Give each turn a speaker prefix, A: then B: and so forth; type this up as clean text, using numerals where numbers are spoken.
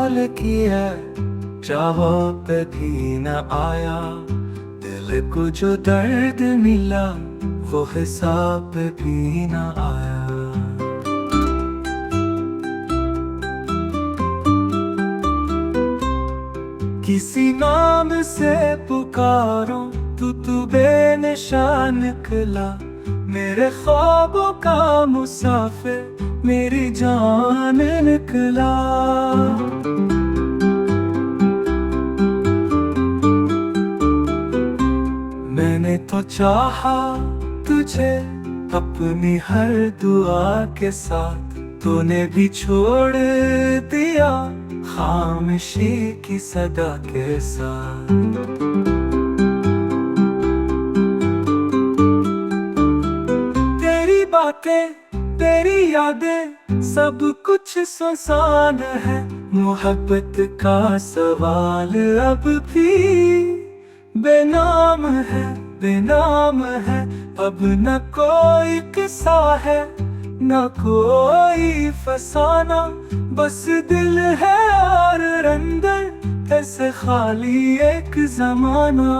A: कमाल किया, चाहो पे भी न आया। दिल को जो दर्द मिला वो हिसाब भी न आया। किसी नाम से पुकारो तू बेनिशान निकला। मेरे ख्वाबों का मुसाफिर मेरी जान निकला। मैंने तो चाहा तुझे अपनी हर दुआ के साथ, तूने भी छोड़ दिया खामोशी की सदा के साथ। तेरी बातें तेरी यादें सब कुछ सुनसान है। मोहब्बत का सवाल अब भी बेनाम है, बेनाम है। अब न कोई किस्सा है न कोई फसाना, बस दिल है और अंदर ऐसे खाली एक जमाना।